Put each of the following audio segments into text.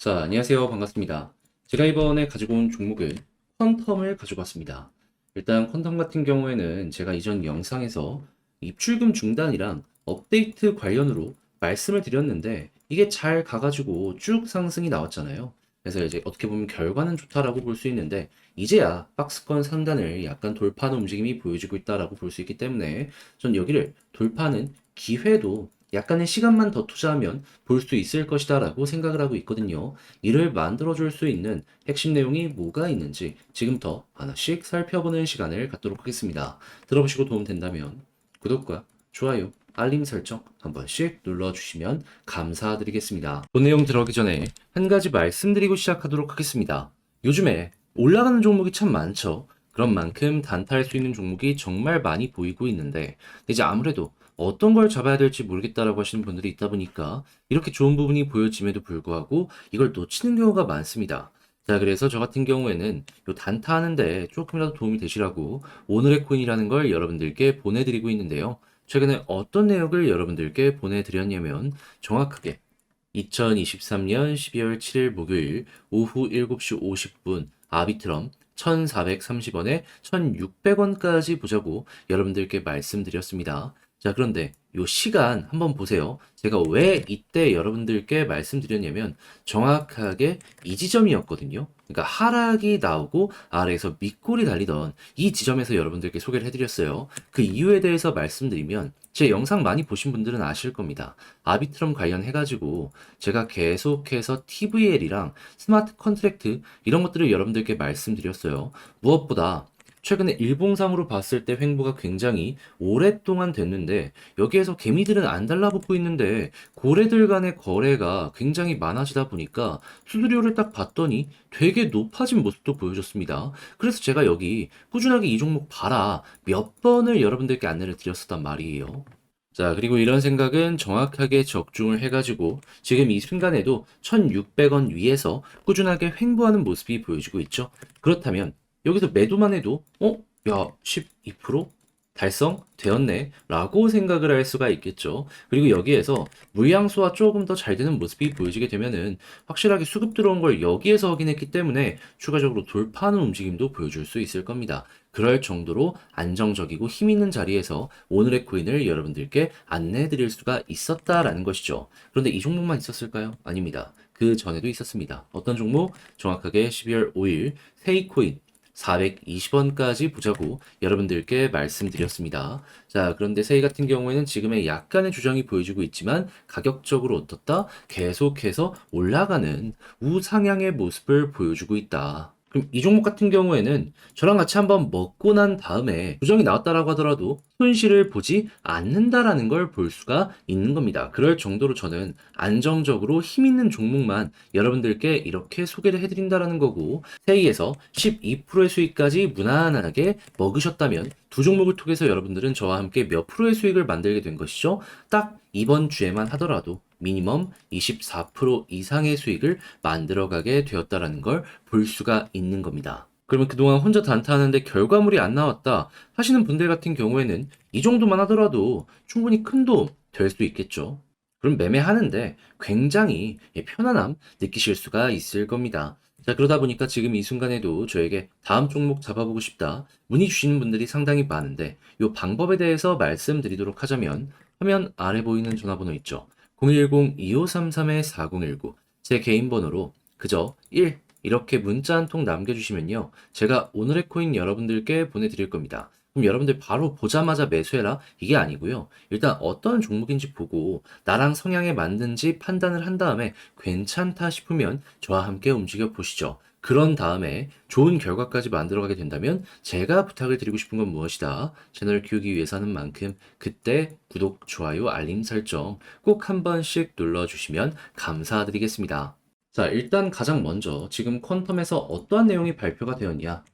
자, 안녕하세요. 반갑습니다. 제가 이번에 가지고 온 종목은 퀀텀을 가지고 왔습니다. 일단 퀀텀 같은 경우에는 제가 이전 영상에서 입출금 중단이랑 업데이트 관련으로 말씀을 드렸는데 이게 잘 가가지고 쭉 상승이 나왔잖아요. 그래서 이제 어떻게 보면 결과는 좋다라고 볼 수 있는데 이제야 박스권 상단을 약간 돌파하는 움직임이 보여지고 있다라고 볼 수 있기 때문에 전 여기를 돌파하는 기회도 약간의 시간만 더 투자하면 볼 수 있을 것이다 라고 생각을 하고 있거든요. 이를 만들어줄 수 있는 핵심 내용이 뭐가 있는지 지금부터 하나씩 살펴보는 시간을 갖도록 하겠습니다. 들어보시고 도움 된다면 구독과 좋아요, 알림 설정 한 번씩 눌러주시면 감사드리겠습니다. 본 내용 들어가기 전에 한 가지 말씀드리고 시작하도록 하겠습니다. 요즘에 올라가는 종목이 참 많죠. 그런 만큼 단타할 수 있는 종목이 정말 많이 보이고 있는데 이제 아무래도 어떤 걸 잡아야 될지 모르겠다라고 하시는 분들이 있다 보니까 이렇게 좋은 부분이 보여짐에도 불구하고 이걸 놓치는 경우가 많습니다. 자, 그래서 저 같은 경우에는 요 단타 하는데 조금이라도 도움이 되시라고 오늘의 코인이라는 걸 여러분들께 보내드리고 있는데요. 최근에 어떤 내역을 여러분들께 보내드렸냐면 정확하게 2023년 12월 7일 목요일 오후 7시 50분 아비트럼 1,430원에 1,600원까지 보자고 여러분들께 말씀드렸습니다. 자, 그런데 요 시간 한번 보세요. 제가 왜 이때 여러분들께 말씀드렸냐면 정확하게 이 지점이었거든요. 그러니까 하락이 나오고 아래에서 밑골이 달리던 이 지점에서 여러분들께 소개를 해드렸어요. 그 이유에 대해서 말씀드리면 제 영상 많이 보신 분들은 아실 겁니다. 아비트럼 관련해가지고 제가 계속해서 TVL이랑 스마트 컨트랙트 이런 것들을 여러분들께 말씀드렸어요. 무엇보다 최근에 일봉상으로 봤을 때 횡보가 굉장히 오랫동안 됐는데 여기에서 개미들은 안 달라붙고 있는데 고래들 간의 거래가 굉장히 많아지다 보니까 수수료를 딱 봤더니 되게 높아진 모습도 보여줬습니다. 그래서 제가 여기 꾸준하게 이 종목 봐라 몇 번을 여러분들께 안내를 드렸었단 말이에요. 자, 그리고 이런 생각은 정확하게 적중을 해가지고 지금 이 순간에도 1,600원 위에서 꾸준하게 횡보하는 모습이 보여지고 있죠. 그렇다면 여기서 매도만 해도 야, 12% 달성되었네 라고 생각을 할 수가 있겠죠. 그리고 여기에서 물량수와 조금 더 잘 되는 모습이 보여지게 되면은 확실하게 수급 들어온 걸 여기에서 확인했기 때문에 추가적으로 돌파하는 움직임도 보여줄 수 있을 겁니다. 그럴 정도로 안정적이고 힘 있는 자리에서 오늘의 코인을 여러분들께 안내해 드릴 수가 있었다라는 것이죠. 그런데 이 종목만 있었을까요? 아닙니다. 그 전에도 있었습니다. 어떤 종목? 정확하게 12월 5일 세이코인 420원까지 보자고 여러분들께 말씀드렸습니다. 자, 그런데 세이 같은 경우에는 지금의 약간의 조정이 보여지고 있지만 가격적으로 어떻다? 계속해서 올라가는 우상향의 모습을 보여주고 있다. 그럼 이 종목 같은 경우에는 저랑 같이 한번 먹고 난 다음에 조정이 나왔다라고 하더라도 손실을 보지 않는다라는 걸 볼 수가 있는 겁니다. 그럴 정도로 저는 안정적으로 힘 있는 종목만 여러분들께 이렇게 소개를 해드린다라는 거고 세이에서 12%의 수익까지 무난하게 먹으셨다면 두 종목을 통해서 여러분들은 저와 함께 몇 프로의 수익을 만들게 된 것이죠. 딱 이번 주에만 하더라도 미니멈 24% 이상의 수익을 만들어가게 되었다라는 걸 볼 수가 있는 겁니다. 그러면 그동안 혼자 단타하는데 결과물이 안 나왔다 하시는 분들 같은 경우에는 이 정도만 하더라도 충분히 큰 도움 될 수 있겠죠. 그럼 매매하는데 굉장히 편안함 느끼실 수가 있을 겁니다. 자, 그러다 보니까 지금 이 순간에도 저에게 다음 종목 잡아보고 싶다 문의 주시는 분들이 상당히 많은데 이 방법에 대해서 말씀드리도록 하자면 화면 아래 보이는 전화번호 있죠. 010-2533-4019 제 개인 번호로 그저 1 이렇게 문자 한 통 남겨주시면요. 제가 오늘의 코인 여러분들께 보내드릴 겁니다. 그럼 여러분들 바로 보자마자 매수해라 이게 아니고요. 일단 어떤 종목인지 보고 나랑 성향에 맞는지 판단을 한 다음에 괜찮다 싶으면 저와 함께 움직여 보시죠. 그런 다음에 좋은 결과까지 만들어가게 된다면 제가 부탁을 드리고 싶은 건 무엇이다. 채널을 키우기 위해서 하는 만큼 그때 구독, 좋아요, 알림 설정 꼭 한 번씩 눌러주시면 감사드리겠습니다. 자, 일단 가장 먼저 지금 퀀텀에서 어떠한 내용이 발표가 되었냐.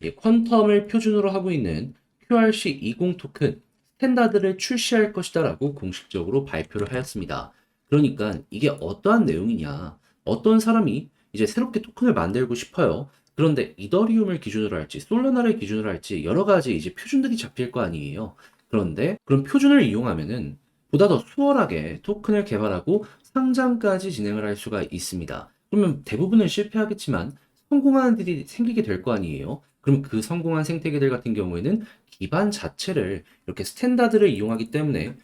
퀀텀을 표준으로 하고 있는 QRC20 토큰 스탠다드를 출시할 것이다 라고 공식적으로 발표를 하였습니다. 그러니까 이게 어떠한 내용이냐. 어떤 사람이 이제 새롭게 토큰을 만들고 싶어요. 그런데 이더리움을 기준으로 할지 솔라나를 기준으로 할지 여러 가지 이제 표준들이 잡힐 거 아니에요. 그런데 그런 표준을 이용하면은 보다 더 수월하게 토큰을 개발하고 상장까지 진행을 할 수가 있습니다. 그러면 대부분은 실패하겠지만 성공하는 들이 생기게 될 거 아니에요. 그럼 그 성공한 생태계들 같은 경우에는 기반 자체를 이렇게 스탠다드를 이용하기 때문에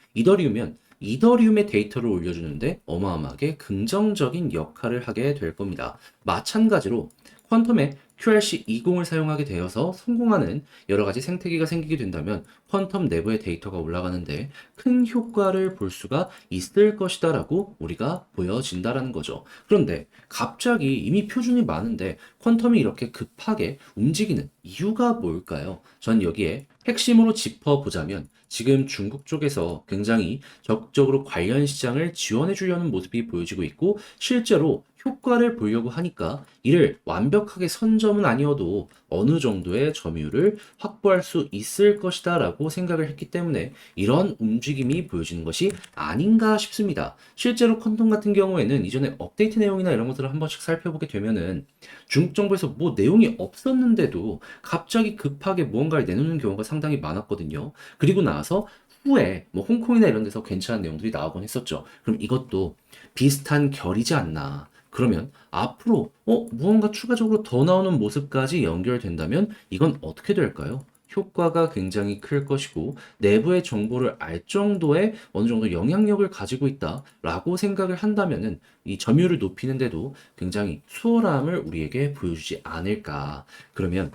이더리움의 데이터를 올려주는데 어마어마하게 긍정적인 역할을 하게 될 겁니다. 마찬가지로 퀀텀의 QRC20을 사용하게 되어서 성공하는 여러 가지 생태계가 생기게 된다면 퀀텀 내부의 데이터가 올라가는데 큰 효과를 볼 수가 있을 것이다라고 우리가 보여진다라는 거죠. 그런데 갑자기 이미 표준이 많은데 퀀텀이 이렇게 급하게 움직이는 이유가 뭘까요? 전 여기에 핵심으로 짚어보자면 지금 중국 쪽에서 굉장히 적극적으로 관련 시장을 지원해 주려는 모습이 보여지고 있고 실제로 효과를 보려고 하니까 이를 완벽하게 선점은 아니어도 어느 정도의 점유율을 확보할 수 있을 것이다 라고 생각을 했기 때문에 이런 움직임이 보여지는 것이 아닌가 싶습니다. 실제로 퀀텀 같은 경우에는 이전에 업데이트 내용이나 이런 것들을 한 번씩 살펴보게 되면은 중국 정부에서 뭐 내용이 없었는데도 갑자기 급하게 무언가를 내놓는 경우가 상당히 많았거든요. 그리고 나서 후에 뭐 홍콩이나 이런 데서 괜찮은 내용들이 나오곤 했었죠. 그럼 이것도 비슷한 결이지 않나. 그러면 앞으로 무언가 추가적으로 더 나오는 모습까지 연결된다면 이건 어떻게 될까요? 효과가 굉장히 클 것이고 내부의 정보를 알 정도의 어느 정도 영향력을 가지고 있다라고 생각을 한다면은 이 점유율을 높이는데도 굉장히 수월함을 우리에게 보여주지 않을까. 그러면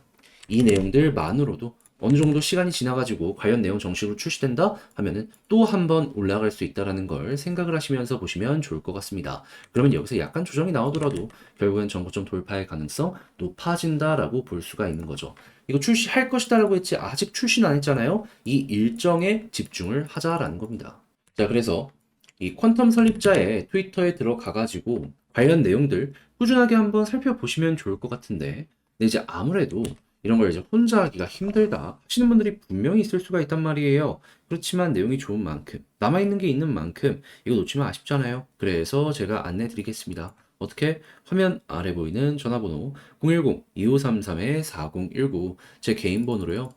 이 내용들만으로도 어느 정도 시간이 지나가지고 관련 내용 정식으로 출시된다 하면은 또 한 번 올라갈 수 있다라는 걸 생각을 하시면서 보시면 좋을 것 같습니다. 그러면 여기서 약간 조정이 나오더라도 결국엔 정고점 돌파의 가능성 높아진다라고 볼 수가 있는 거죠. 이거 출시할 것이다라고 했지 아직 출시는 안 했잖아요. 이 일정에 집중을 하자라는 겁니다. 자, 그래서 이 퀀텀 설립자의 트위터에 들어가가지고 관련 내용들 꾸준하게 한번 살펴보시면 좋을 것 같은데, 근데 이제 아무래도 이런 걸 이제 혼자 하기가 힘들다 하시는 분들이 분명히 있을 수가 있단 말이에요. 그렇지만 내용이 좋은 만큼, 남아있는 게 있는 만큼 이거 놓치면 아쉽잖아요. 그래서 제가 안내 드리겠습니다. 어떻게? 화면 아래 보이는 전화번호 010-2533-4019 제 개인 번호로요.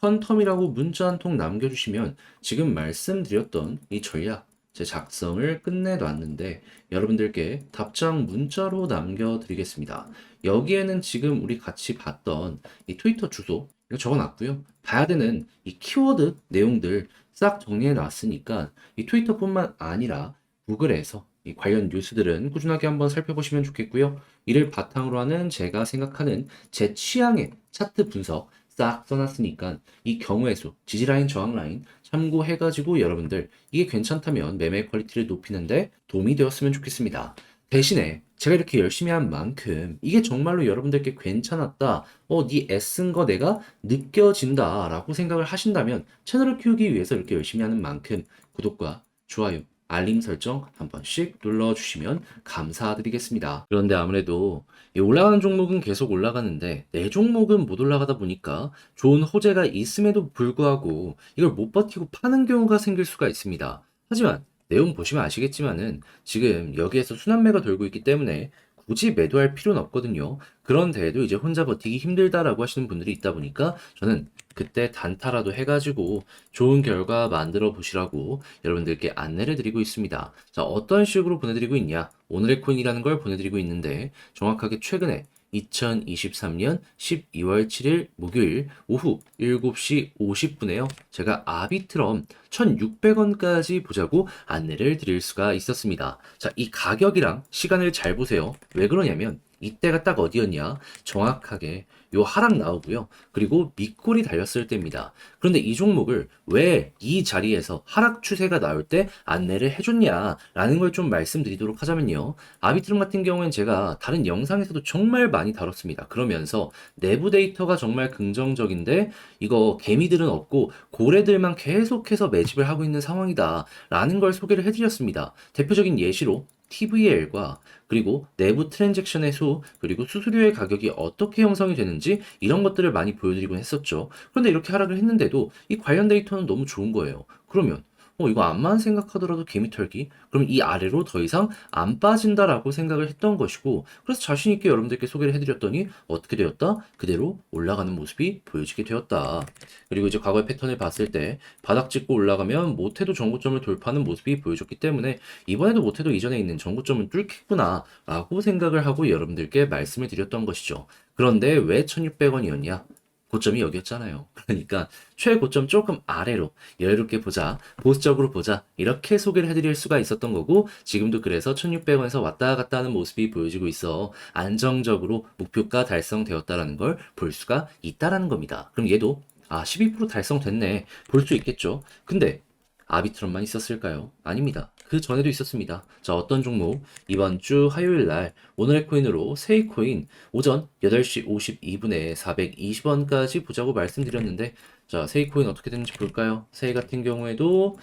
퀀텀이라고 문자 한 통 남겨주시면 지금 말씀드렸던 이 전략 제 작성을 끝내놨는데 여러분들께 답장 문자로 남겨드리겠습니다. 여기에는 지금 우리 같이 봤던 이 트위터 주소 이거 적어놨고요. 봐야 되는 이 키워드 내용들 싹 정리해놨으니까 이 트위터뿐만 아니라 구글에서 이 관련 뉴스들은 꾸준하게 한번 살펴보시면 좋겠고요. 이를 바탕으로 하는 제가 생각하는 제 취향의 차트 분석 싹 써놨으니까 이 경우의 수, 지지라인, 저항라인 참고해가지고 여러분들 이게 괜찮다면 매매 퀄리티를 높이는데 도움이 되었으면 좋겠습니다. 대신에 제가 이렇게 열심히 한 만큼 이게 정말로 여러분들께 괜찮았다, 네 애쓴 거 내가 느껴진다 라고 생각을 하신다면 채널을 키우기 위해서 이렇게 열심히 하는 만큼 구독과 좋아요, 알림 설정 한 번씩 눌러주시면 감사드리겠습니다. 그런데 아무래도 이 올라가는 종목은 계속 올라가는데 내 종목은 못 올라가다 보니까 좋은 호재가 있음에도 불구하고 이걸 못 버티고 파는 경우가 생길 수가 있습니다. 하지만 내용 보시면 아시겠지만은 지금 여기에서 순환매가 돌고 있기 때문에 굳이 매도할 필요는 없거든요. 그런데도 이제 혼자 버티기 힘들다라고 하시는 분들이 있다 보니까 저는 그때 단타라도 해가지고 좋은 결과 만들어 보시라고 여러분들께 안내를 드리고 있습니다. 자, 어떤 식으로 보내드리고 있냐? 오늘의 코인이라는 걸 보내드리고 있는데 정확하게 최근에 2023년 12월 7일 목요일 오후 7시 50분에요. 제가 아비트럼 1,600원까지 보자고 안내를 드릴 수가 있었습니다. 자, 이 가격이랑 시간을 잘 보세요. 왜 그러냐면 이때가 딱 어디였냐? 정확하게 요 하락 나오고요. 그리고 밑골이 달렸을 때입니다. 그런데 이 종목을 왜 이 자리에서 하락 추세가 나올 때 안내를 해줬냐라는 걸 좀 말씀드리도록 하자면요. 아비트럼 같은 경우엔 제가 다른 영상에서도 정말 많이 다뤘습니다. 그러면서 내부 데이터가 정말 긍정적인데 이거 개미들은 없고 고래들만 계속해서 매집을 하고 있는 상황이다 라는 걸 소개를 해드렸습니다. 대표적인 예시로 TVL과 그리고 내부 트랜잭션의 수, 그리고 수수료의 가격이 어떻게 형성이 되는지 이런 것들을 많이 보여드리곤 했었죠. 그런데 이렇게 하락을 했는데도 이 관련 데이터는 너무 좋은 거예요. 그러면 이거 암만 생각하더라도 개미 털기? 그럼 이 아래로 더 이상 안 빠진다라고 생각을 했던 것이고, 그래서 자신 있게 여러분들께 소개를 해드렸더니 어떻게 되었다? 그대로 올라가는 모습이 보여지게 되었다. 그리고 이제 과거의 패턴을 봤을 때 바닥 찍고 올라가면 못해도 전고점을 돌파하는 모습이 보여줬기 때문에 이번에도 못해도 이전에 있는 전고점을 뚫겠구나 라고 생각을 하고 여러분들께 말씀을 드렸던 것이죠. 그런데 왜 1600원이었냐? 고점이 여기였잖아요. 그러니까 최고점 조금 아래로 여유롭게 보자, 보수적으로 보자 이렇게 소개를 해드릴 수가 있었던 거고, 지금도 그래서 1600원에서 왔다 갔다 하는 모습이 보여지고 있어 안정적으로 목표가 달성되었다라는 걸 볼 수가 있다라는 겁니다. 그럼 얘도 12% 달성됐네 볼 수 있겠죠. 근데 아비트럼만 있었을까요? 아닙니다. 그 전에도 있었습니다. 자, 어떤 종목? 이번 주 화요일 날 오늘의 코인으로 세이코인 오전 8시 52분에 420원까지 보자고 말씀드렸는데, 자, 세이코인 어떻게 되는지 볼까요? 세이 같은 경우에도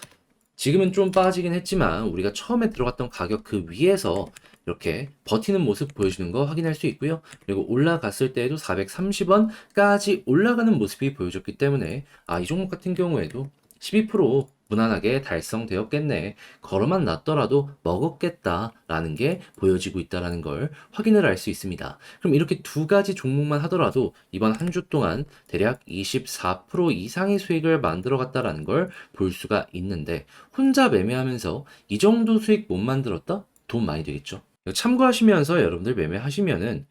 지금은 좀 빠지긴 했지만 우리가 처음에 들어갔던 가격 그 위에서 이렇게 버티는 모습 보여주는 거 확인할 수 있고요. 그리고 올라갔을 때에도 430원까지 올라가는 모습이 보여줬기 때문에 이 종목 같은 경우에도 12% 무난하게 달성되었겠네. 걸어만 놨더라도 먹었겠다라는 게 보여지고 있다는 걸 확인을 할 수 있습니다. 그럼 이렇게 두 가지 종목만 하더라도 이번 한 주 동안 대략 24% 이상의 수익을 만들어 갔다라는 걸 볼 수가 있는데, 혼자 매매하면서 이 정도 수익 못 만들었다? 돈 많이 되겠죠. 이거 참고하시면서 여러분들 매매하시면은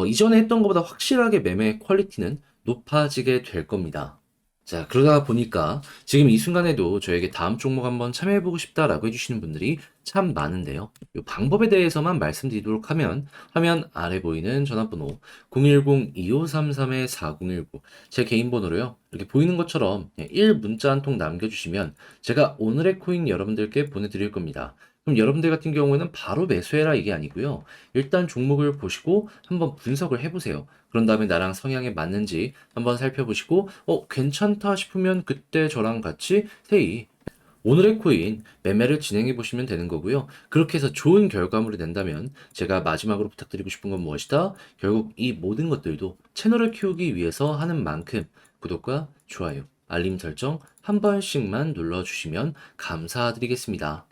이전에 했던 것보다 확실하게 매매 퀄리티는 높아지게 될 겁니다. 자, 그러다 보니까 지금 이 순간에도 저에게 다음 종목 한번 참여해보고 싶다라고 해주시는 분들이 참 많은데요. 이 방법에 대해서만 말씀드리도록 하면 화면 아래 보이는 전화번호 010-2533-4019 제 개인 번호로요. 이렇게 보이는 것처럼 1 문자 한 통 남겨주시면 제가 오늘의 코인 여러분들께 보내드릴 겁니다. 그럼 여러분들 같은 경우에는 바로 매수해라 이게 아니고요. 일단 종목을 보시고 한번 분석을 해보세요. 그런 다음에 나랑 성향에 맞는지 한번 살펴보시고 괜찮다 싶으면 그때 저랑 같이 세이 오늘의 코인 매매를 진행해 보시면 되는 거고요. 그렇게 해서 좋은 결과물이 낸다면 제가 마지막으로 부탁드리고 싶은 건 무엇이다? 결국 이 모든 것들도 채널을 키우기 위해서 하는 만큼 구독과 좋아요, 알림 설정 한 번씩만 눌러주시면 감사드리겠습니다.